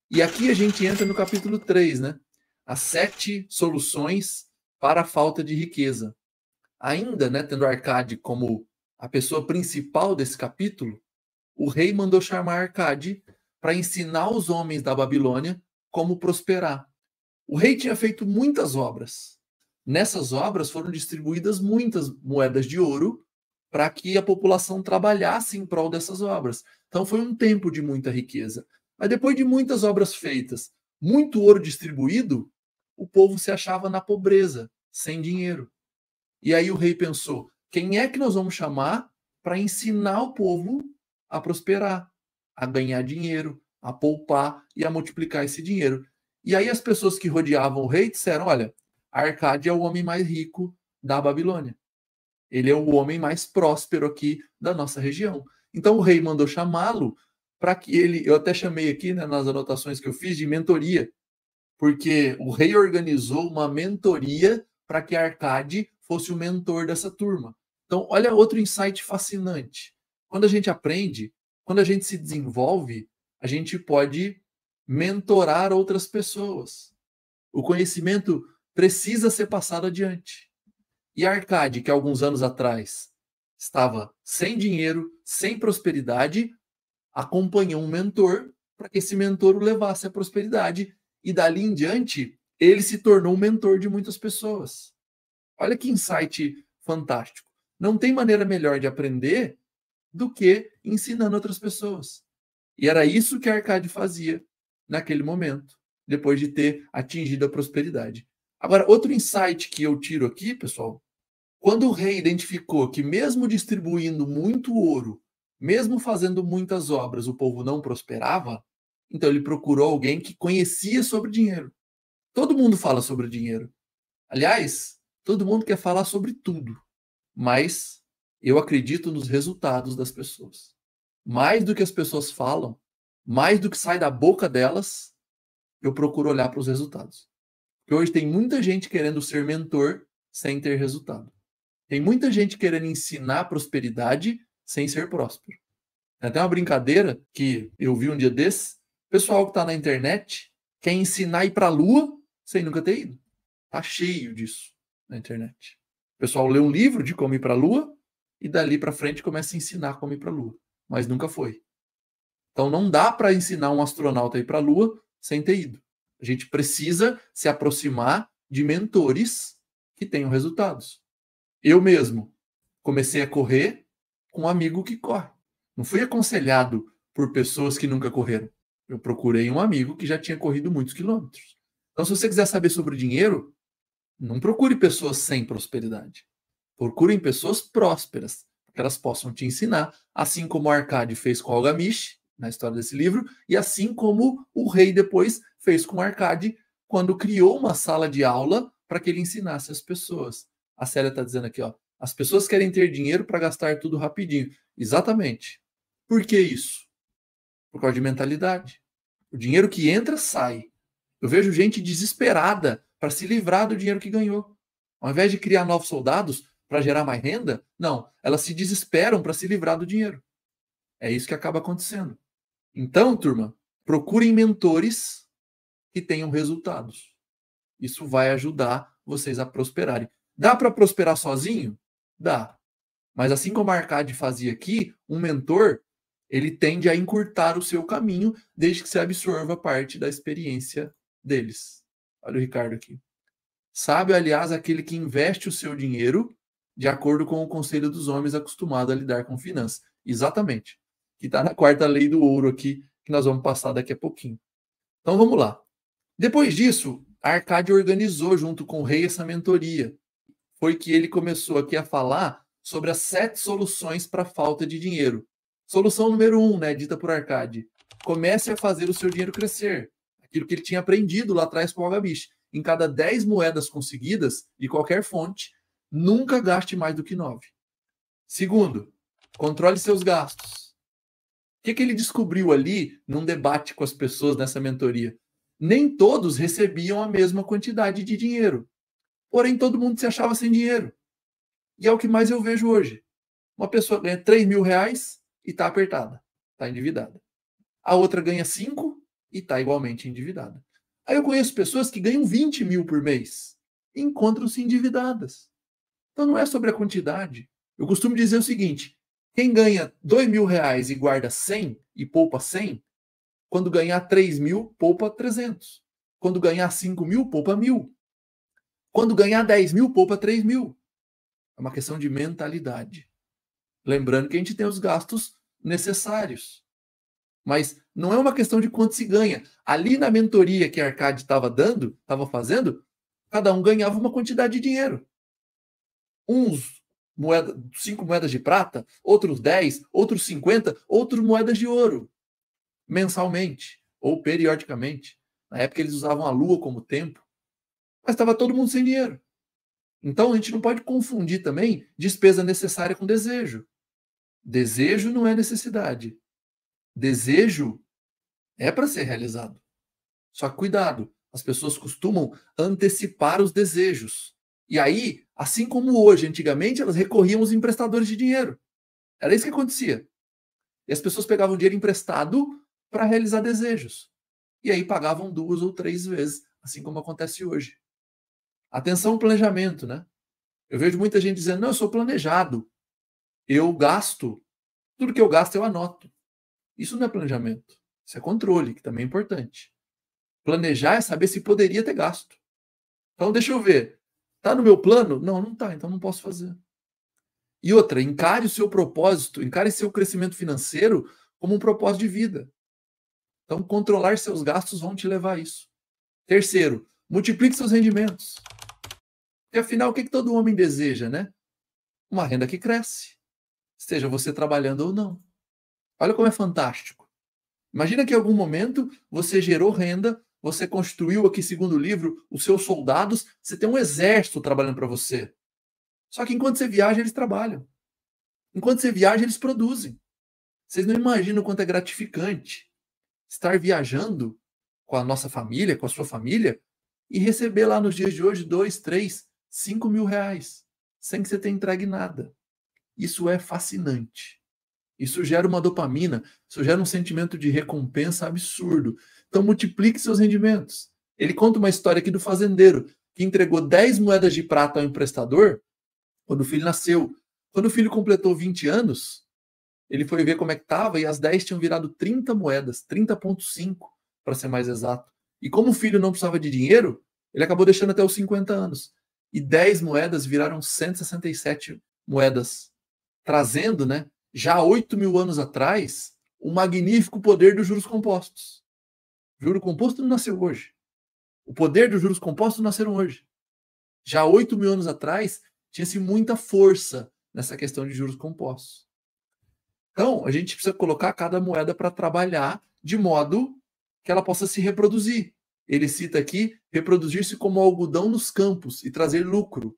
E aqui a gente entra no capítulo 3, né? As 7 soluções para a falta de riqueza. Ainda, né, tendo Arcade como a pessoa principal desse capítulo, o rei mandou chamar Arcade para ensinar os homens da Babilônia como prosperar. O rei tinha feito muitas obras. Nessas obras foram distribuídas muitas moedas de ouro para que a população trabalhasse em prol dessas obras. Então foi um tempo de muita riqueza. Mas depois de muitas obras feitas, muito ouro distribuído, o povo se achava na pobreza, sem dinheiro. E aí o rei pensou: quem é que nós vamos chamar para ensinar o povo a prosperar, a ganhar dinheiro, a poupar e a multiplicar esse dinheiro? E aí as pessoas que rodeavam o rei disseram: olha, Arcade é o homem mais rico da Babilônia. Ele é o homem mais próspero aqui da nossa região. Então o rei mandou chamá-lo para que ele, eu até chamei aqui, né, nas anotações que eu fiz, de mentoria, porque o rei organizou uma mentoria para que Arcade fosse o mentor dessa turma. Então, olha outro insight fascinante. Quando a gente aprende, quando a gente se desenvolve, a gente pode mentorar outras pessoas. O conhecimento precisa ser passado adiante. E Arcade, que alguns anos atrás estava sem dinheiro, sem prosperidade, acompanhou um mentor para que esse mentor o levasse à prosperidade. E dali em diante, ele se tornou um mentor de muitas pessoas. Olha que insight fantástico. Não tem maneira melhor de aprender do que ensinando outras pessoas. E era isso que Arcade fazia naquele momento, depois de ter atingido a prosperidade. Agora, outro insight que eu tiro aqui, pessoal, quando o rei identificou que mesmo distribuindo muito ouro, mesmo fazendo muitas obras, o povo não prosperava, então ele procurou alguém que conhecia sobre dinheiro. Todo mundo fala sobre dinheiro. Aliás, todo mundo quer falar sobre tudo, mas eu acredito nos resultados das pessoas. Mais do que as pessoas falam, mais do que sai da boca delas, eu procuro olhar para os resultados. Porque hoje tem muita gente querendo ser mentor sem ter resultado. Tem muita gente querendo ensinar prosperidade sem ser próspero. Tem até uma brincadeira que eu vi um dia desses. O pessoal que está na internet quer ensinar a ir para a lua sem nunca ter ido. Tá cheio disso na internet. O pessoal lê um livro de como ir para a lua e dali para frente começa a ensinar como ir para a lua, mas nunca foi. Então não dá para ensinar um astronauta a ir para a lua sem ter ido. A gente precisa se aproximar de mentores que tenham resultados. Eu mesmo comecei a correr com um amigo que corre. Não fui aconselhado por pessoas que nunca correram. Eu procurei um amigo que já tinha corrido muitos quilômetros. Então, se você quiser saber sobre dinheiro, não procure pessoas sem prosperidade. Procurem pessoas prósperas, que elas possam te ensinar, assim como o Arcade fez com Algamish, na história desse livro, e assim como o rei depois fez com o Arcade, quando criou uma sala de aula para que ele ensinasse as pessoas. A Célia está dizendo aqui, ó, as pessoas querem ter dinheiro para gastar tudo rapidinho. Exatamente. Por que isso? Por causa de mentalidade. O dinheiro que entra, sai. Eu vejo gente desesperada para se livrar do dinheiro que ganhou. Ao invés de criar novos soldados para gerar mais renda, não, elas se desesperam para se livrar do dinheiro. É isso que acaba acontecendo. Então, turma, procurem mentores que tenham resultados. Isso vai ajudar vocês a prosperarem. Dá para prosperar sozinho? Dá. Mas assim como a Arcade fazia aqui, um mentor, ele tende a encurtar o seu caminho desde que você absorva parte da experiência deles. Olha o Ricardo aqui. Sábio, aliás, aquele que investe o seu dinheiro de acordo com o conselho dos homens acostumado a lidar com finanças. Exatamente. Que está na quarta lei do ouro aqui, que nós vamos passar daqui a pouquinho. Então vamos lá. Depois disso, a Arcade organizou junto com o rei essa mentoria. Foi que ele começou aqui a falar sobre as 7 soluções para a falta de dinheiro. Solução número 1, né, dita por Arcade. Comece a fazer o seu dinheiro crescer. Aquilo que ele tinha aprendido lá atrás com o Algamish. Em cada 10 moedas conseguidas, de qualquer fonte, nunca gaste mais do que 9. Segundo, controle seus gastos. O que ele descobriu ali num debate com as pessoas nessa mentoria? Nem todos recebiam a mesma quantidade de dinheiro. Porém, todo mundo se achava sem dinheiro. E é o que mais eu vejo hoje. Uma pessoa ganha 3 mil reais e está apertada, está endividada. A outra ganha 5 e está igualmente endividada. Aí eu conheço pessoas que ganham 20 mil por mês e encontram-se endividadas. Então não é sobre a quantidade. Eu costumo dizer o seguinte: quem ganha R$ 2.000 e guarda 100 e poupa 100, quando ganhar 3 mil, poupa 300. Quando ganhar 5 mil, poupa 1.000. Quando ganhar 10 mil, poupa 3 mil. É uma questão de mentalidade. Lembrando que a gente tem os gastos necessários. Mas não é uma questão de quanto se ganha. Ali na mentoria que a Arcade estava fazendo, cada um ganhava uma quantidade de dinheiro. Uns 5 moedas de prata, outros 10, outros 50, outros moedas de ouro, mensalmente ou periodicamente. Na época eles usavam a lua como tempo, mas estava todo mundo sem dinheiro. Então a gente não pode confundir também despesa necessária com desejo. Desejo não é necessidade. Desejo é para ser realizado. Só que cuidado, as pessoas costumam antecipar os desejos. E aí, assim como hoje, antigamente, elas recorriam aos emprestadores de dinheiro. Era isso que acontecia. E as pessoas pegavam dinheiro emprestado para realizar desejos. E aí pagavam 2 ou 3 vezes, assim como acontece hoje. Atenção ao planejamento, né? Eu vejo muita gente dizendo, não, eu sou planejado. Eu gasto. Tudo que eu gasto eu anoto. Isso não é planejamento. Isso é controle, que também é importante. Planejar é saber se poderia ter gasto. Então, deixa eu ver. Está no meu plano? Não, não está, então não posso fazer. E outra, encare o seu propósito, encare seu crescimento financeiro como um propósito de vida. Então, controlar seus gastos vão te levar a isso. Terceiro, multiplique seus rendimentos. E afinal, o que todo homem deseja, né? Uma renda que cresce, seja você trabalhando ou não. Olha como é fantástico. Imagina que em algum momento você gerou renda, você construiu aqui, segundo o livro, os seus soldados, você tem um exército trabalhando para você. Só que enquanto você viaja, eles trabalham. Enquanto você viaja, eles produzem. Vocês não imaginam o quanto é gratificante estar viajando com a nossa família, com a sua família, e receber lá nos dias de hoje 2, 3, 5 mil reais, sem que você tenha entregue nada. Isso é fascinante. Isso gera uma dopamina, isso gera um sentimento de recompensa absurdo. Então multiplique seus rendimentos. Ele conta uma história aqui do fazendeiro, que entregou 10 moedas de prata ao emprestador quando o filho nasceu. Quando o filho completou 20 anos, ele foi ver como é que estava e as 10 tinham virado 30 moedas, 30,5 para ser mais exato. E como o filho não precisava de dinheiro, ele acabou deixando até os 50 anos. E 10 moedas viraram 167 moedas, trazendo, né, já 8.000 anos atrás, o magnífico poder dos juros compostos. O juro composto não nasceu hoje. O poder dos juros compostos nasceram hoje. Já 8.000 anos atrás, tinha-se muita força nessa questão de juros compostos. Então, a gente precisa colocar cada moeda para trabalhar de modo que ela possa se reproduzir. Ele cita aqui, reproduzir-se como algodão nos campos e trazer lucro.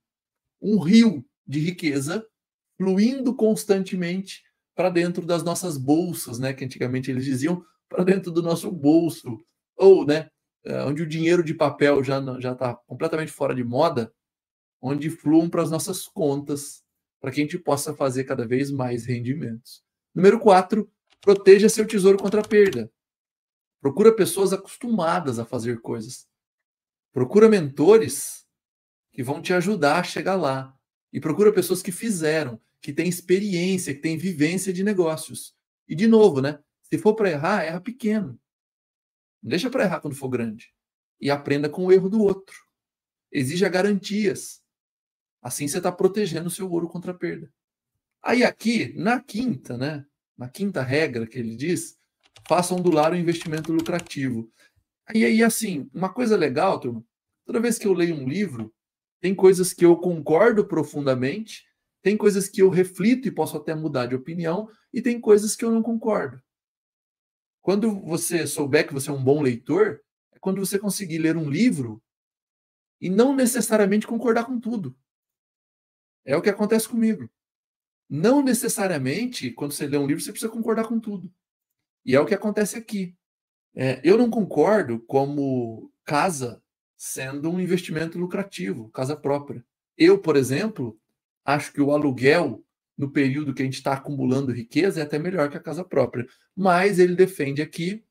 Um rio de riqueza fluindo constantemente para dentro das nossas bolsas, né? Que antigamente eles diziam, para dentro do nosso bolso. Ou, né? Onde o dinheiro de papel já está completamente fora de moda, onde fluam para as nossas contas, para que a gente possa fazer cada vez mais rendimentos. Número 4, proteja seu tesouro contra a perda. Procura pessoas acostumadas a fazer coisas. Procura mentores que vão te ajudar a chegar lá. E procura pessoas que fizeram, que têm experiência, que têm vivência de negócios. E de novo, né? Se for para errar, erra pequeno. Não deixa para errar quando for grande. E aprenda com o erro do outro. Exija garantias. Assim você está protegendo o seu ouro contra a perda. Aí aqui, na quinta, né? Na quinta regra que ele diz, faça ondular o investimento lucrativo. E aí, assim, uma coisa legal, turma, toda vez que eu leio um livro, tem coisas que eu concordo profundamente, tem coisas que eu reflito e posso até mudar de opinião, e tem coisas que eu não concordo. Quando você souber que você é um bom leitor, é quando você conseguir ler um livro e não necessariamente concordar com tudo. É o que acontece comigo. Não necessariamente, quando você lê um livro, você precisa concordar com tudo. E é o que acontece aqui. Eu não concordo como casa sendo um investimento lucrativo, casa própria. Eu, por exemplo, acho que o aluguel, no período que a gente está acumulando riqueza, é até melhor que a casa própria. Mas ele defende aqui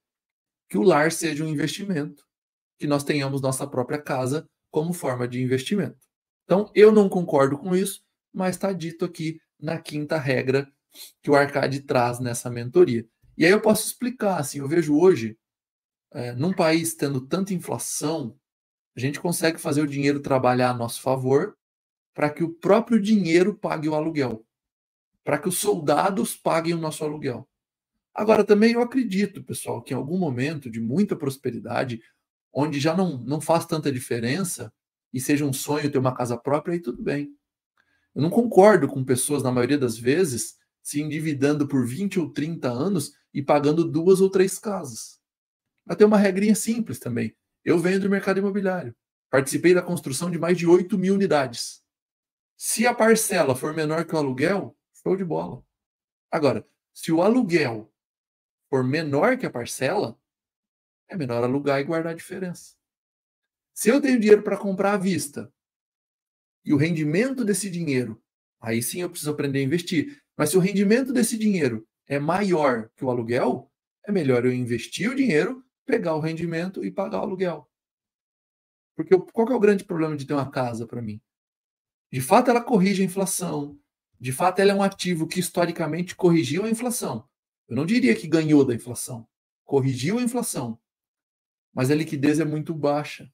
que o lar seja um investimento, que nós tenhamos nossa própria casa como forma de investimento. Então, eu não concordo com isso, mas está dito aqui na quinta regra que o Arcade traz nessa mentoria. E aí eu posso explicar, assim, eu vejo hoje, num país tendo tanta inflação, a gente consegue fazer o dinheiro trabalhar a nosso favor para que o próprio dinheiro pague o aluguel, para que os soldados paguem o nosso aluguel. Agora, também eu acredito, pessoal, que em algum momento de muita prosperidade, onde já não faz tanta diferença e seja um sonho ter uma casa própria, aí tudo bem. Eu não concordo com pessoas, na maioria das vezes, se endividando por 20 ou 30 anos e pagando 2 ou 3 casas. Mas tem uma regrinha simples também. Eu venho do mercado imobiliário. Participei da construção de mais de 8.000 unidades. Se a parcela for menor que o aluguel, show de bola. Agora, se o aluguel for menor que a parcela, é melhor alugar e guardar a diferença. Se eu tenho dinheiro para comprar à vista e o rendimento desse dinheiro, aí sim eu preciso aprender a investir. Mas se o rendimento desse dinheiro é maior que o aluguel, é melhor eu investir o dinheiro, pegar o rendimento e pagar o aluguel. Porque qual que é o grande problema de ter uma casa para mim? De fato, ela corrige a inflação. De fato, ela é um ativo que historicamente corrigiu a inflação. Eu não diria que ganhou da inflação. Corrigiu a inflação. Mas a liquidez é muito baixa.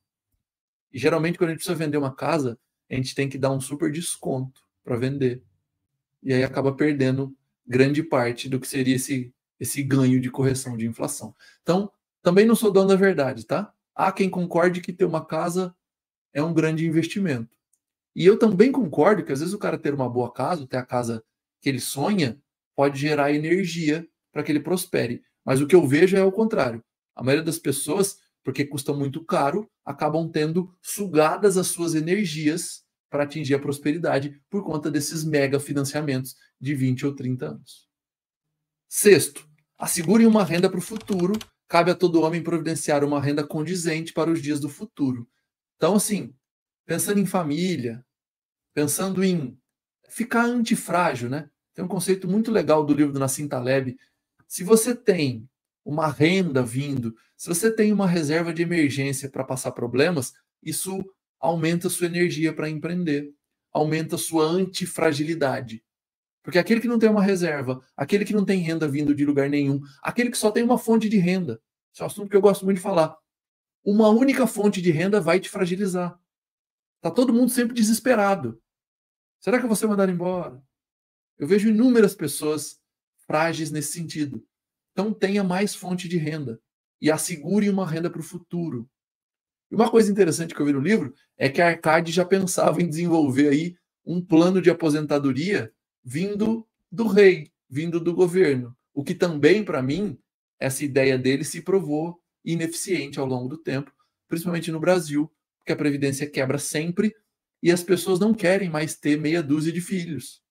E geralmente, quando a gente precisa vender uma casa, a gente tem que dar um super desconto para vender. E aí acaba perdendo grande parte do que seria esse ganho de correção de inflação. Então, também não sou dono da verdade, tá? Há quem concorde que ter uma casa é um grande investimento. E eu também concordo que às vezes o cara ter uma boa casa, ter a casa que ele sonha, pode gerar energia para que ele prospere. Mas o que eu vejo é o contrário. A maioria das pessoas, porque custa muito caro, acabam tendo sugadas as suas energias para atingir a prosperidade por conta desses mega financiamentos de 20 ou 30 anos. Sexto, assegurem uma renda para o futuro. Cabe a todo homem providenciar uma renda condizente para os dias do futuro. Então, assim, pensando em família, pensando em ficar antifrágil, né? Tem um conceito muito legal do livro do Nassim Taleb. Se você tem uma renda vindo, se você tem uma reserva de emergência para passar problemas, isso aumenta a sua energia para empreender, aumenta a sua antifragilidade. Porque aquele que não tem uma reserva, aquele que não tem renda vindo de lugar nenhum, aquele que só tem uma fonte de renda, esse é um assunto que eu gosto muito de falar. Uma única fonte de renda vai te fragilizar. Tá todo mundo sempre desesperado. Será que eu vou ser mandado embora? Eu vejo inúmeras pessoas frágeis nesse sentido. Então tenha mais fonte de renda e assegure uma renda para o futuro. E uma coisa interessante que eu vi no livro é que a Arcade já pensava em desenvolver aí um plano de aposentadoria vindo do rei, vindo do governo. O que também, para mim, essa ideia dele se provou ineficiente ao longo do tempo, principalmente no Brasil, porque a Previdência quebra sempre e as pessoas não querem mais ter meia dúzia de filhos.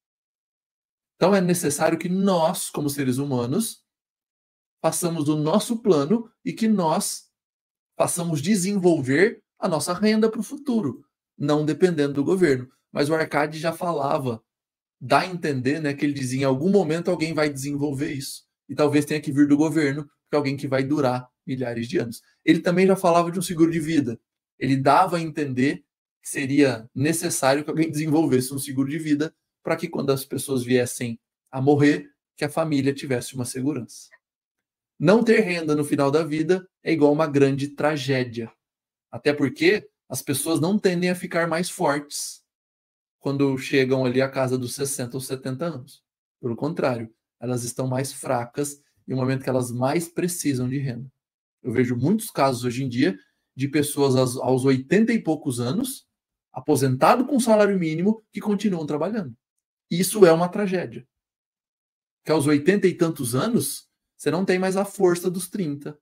Então é necessário que nós, como seres humanos, façamos o nosso plano e que nós façamos desenvolver a nossa renda para o futuro, não dependendo do governo. Mas o Arcade já falava, dá a entender, né, que ele dizia em algum momento alguém vai desenvolver isso. E talvez tenha que vir do governo, que é alguém que vai durar milhares de anos. Ele também já falava de um seguro de vida. Ele dava a entender que seria necessário que alguém desenvolvesse um seguro de vida para que quando as pessoas viessem a morrer, que a família tivesse uma segurança. Não ter renda no final da vida é igual uma grande tragédia. Até porque as pessoas não tendem a ficar mais fortes quando chegam ali à casa dos 60 ou 70 anos. Pelo contrário, elas estão mais fracas em um momento que elas mais precisam de renda. Eu vejo muitos casos hoje em dia de pessoas aos 80 e poucos anos, aposentado com salário mínimo, que continuam trabalhando. Isso é uma tragédia. Que aos 80 e tantos anos, você não tem mais a força dos 30.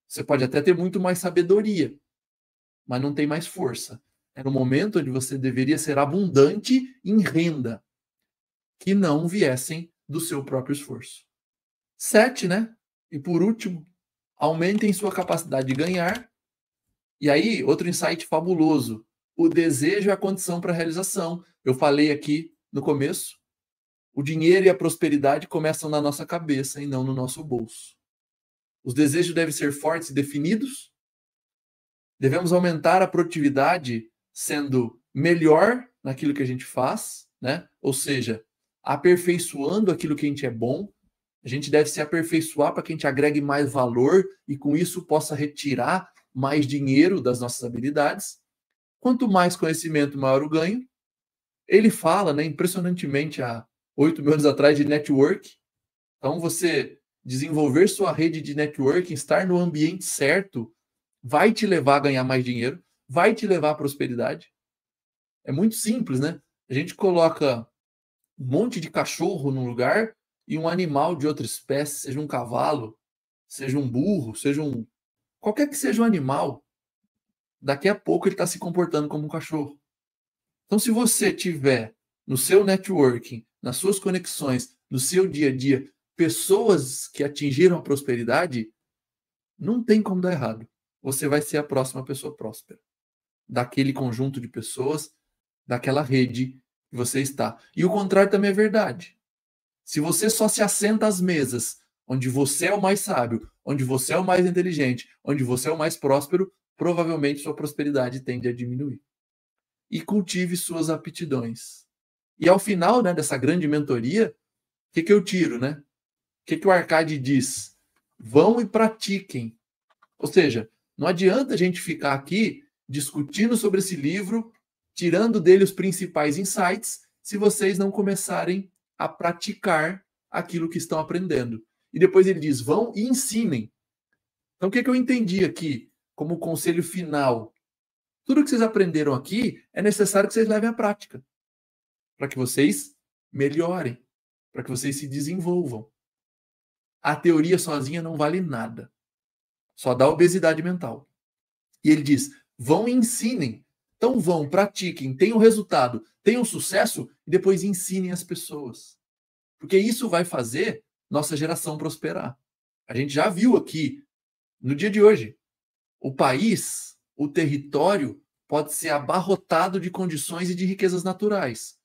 Você pode até ter muito mais sabedoria, mas não tem mais força. É no momento onde você deveria ser abundante em renda, que não viessem do seu próprio esforço. 7, né? E por último, aumentem sua capacidade de ganhar. E aí, outro insight fabuloso. O desejo é a condição para a realização. Eu falei aqui no começo, o dinheiro e a prosperidade começam na nossa cabeça e não no nosso bolso. Os desejos devem ser fortes e definidos. Devemos aumentar a produtividade sendo melhor naquilo que a gente faz, né? Ou seja, aperfeiçoando aquilo que a gente é bom. A gente deve se aperfeiçoar para que a gente agregue mais valor e com isso possa retirar mais dinheiro das nossas habilidades. Quanto mais conhecimento, maior o ganho. Ele fala, né, impressionantemente, há 8 anos atrás, de network. Então, você desenvolver sua rede de networking, estar no ambiente certo, vai te levar a ganhar mais dinheiro, vai te levar à prosperidade. É muito simples, né? A gente coloca um monte de cachorro num lugar e um animal de outra espécie, seja um cavalo, seja um burro, qualquer que seja um animal, daqui a pouco ele está se comportando como um cachorro. Então, se você tiver no seu networking, nas suas conexões, no seu dia a dia, pessoas que atingiram a prosperidade, não tem como dar errado. Você vai ser a próxima pessoa próspera daquele conjunto de pessoas, daquela rede que você está. E o contrário também é verdade. Se você só se assenta às mesas onde você é o mais sábio, onde você é o mais inteligente, onde você é o mais próspero, provavelmente sua prosperidade tende a diminuir. E cultive suas aptidões. E ao final, né, dessa grande mentoria, o que eu tiro, né? O que o Arcade diz? Vão e pratiquem. Ou seja, não adianta a gente ficar aqui discutindo sobre esse livro, tirando dele os principais insights, se vocês não começarem a praticar aquilo que estão aprendendo. E depois ele diz, vão e ensinem. Então, o que eu entendi aqui como conselho final? Tudo que vocês aprenderam aqui é necessário que vocês levem à prática, para que vocês melhorem, para que vocês se desenvolvam. A teoria sozinha não vale nada. Só dá obesidade mental. E ele diz, vão e ensinem. Então vão, pratiquem, tenham resultado, tenham sucesso e depois ensinem as pessoas. Porque isso vai fazer nossa geração prosperar. A gente já viu aqui, no dia de hoje, o país, o território pode ser abarrotado de condições e de riquezas naturais.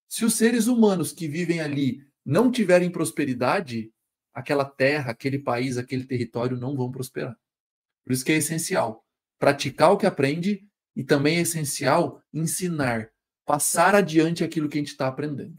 Se os seres humanos que vivem ali não tiverem prosperidade, aquela terra, aquele país, aquele território não vão prosperar. Por isso que é essencial praticar o que aprende e também é essencial ensinar, passar adiante aquilo que a gente está aprendendo.